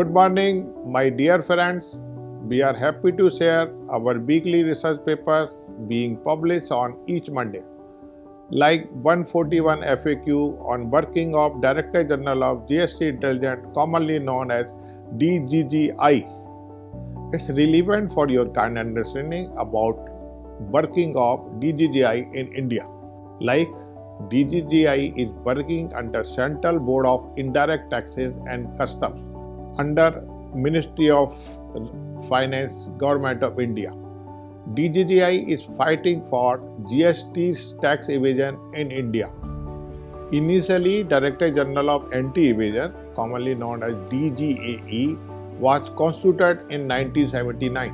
Good morning, my dear friends. We are happy to share our weekly research papers being published on each Monday. Like 141 FAQ on working of Director General of GST Intelligence, commonly known as DGGI. It's relevant for your kind understanding about working of DGGI in India. Like DGGI is working under Central Board of Indirect Taxes and Customs under Ministry of Finance, Government of India. DGGI is fighting for GST's tax evasion in India. Initially, Director General of Anti-Evasion, commonly known as DGAE, was constituted in 1979.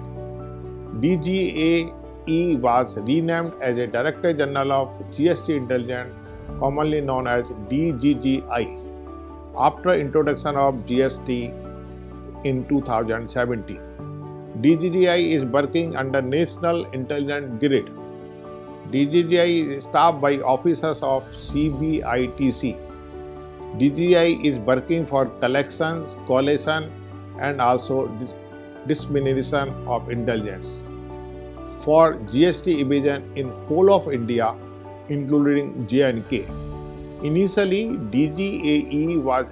DGAE was renamed as a Director General of GST Intelligence, commonly known as DGGI, after introduction of GST in 2017. DGGI is working under National Intelligence Grid. DGGI is staffed by officers of CBITC. DGGI is working for collections, collation, and also dissemination of intelligence for GST evasion in whole of India, including J&K. Initially, DGAE was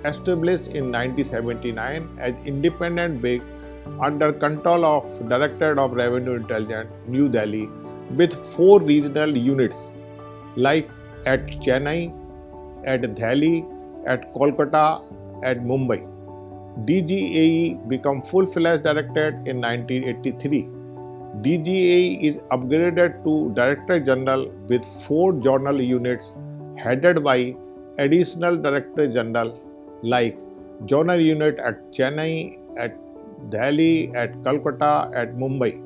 established in 1979 as independent big under control of Directorate of Revenue Intelligence, New Delhi, with 4 regional units like at Chennai, at Delhi, at Kolkata, at Mumbai. DGAE became full-fledged directorate in 1983. DGAE is upgraded to Director General with 4 zonal units headed by Additional Director General like zonal unit at Chennai, at Delhi, at Kolkata, at Mumbai.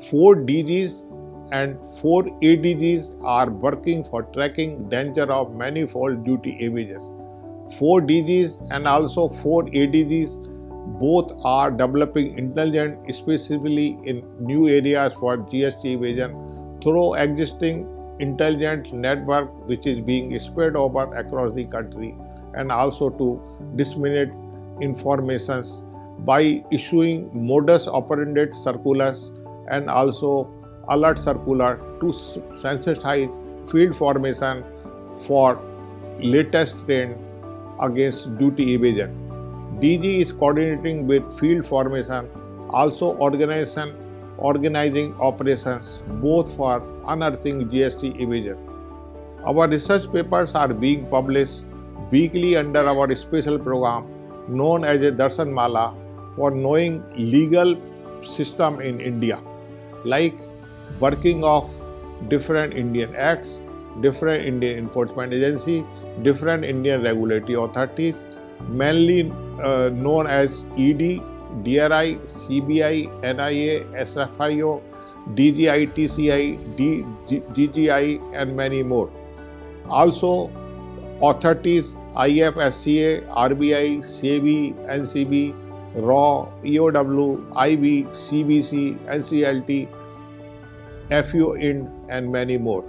4 DGs and 4 ADGs are working for tracking danger of manifold duty evasions. 4 DGs and also 4 ADGs both are developing intelligence specifically in new areas for GST evasion through existing intelligence network which is being spread over across the country, and also to disseminate informations by issuing modus operandi circulars and also alert circular to sensitize field formation for latest trend against duty evasion. DG is coordinating with field formation, also organizing operations both for unearthing GST evasion. Our research papers are being published weekly under our special program known as a Darshan Mala for knowing legal system in India, like working of different Indian acts, different Indian enforcement agency, different Indian regulatory authorities, mainly known as ED, DRI, CBI, NIA, SFIO, DGITCI, DGGI, and many more. Also, authorities IFSCA, RBI, SEBI, NCB, RAW, EOW, IB, CBC, NCLT, FUIND, and many more.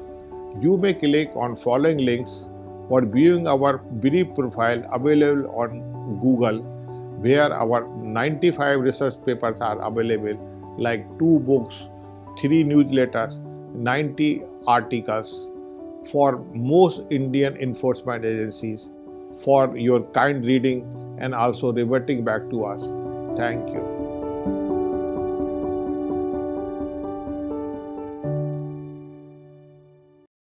You may click on following links for viewing our brief profile available on Google, where our 95 research papers are available, like 2 books, 3 newsletters, 90 articles for most Indian enforcement agencies for your kind reading and also reverting back to us. Thank you.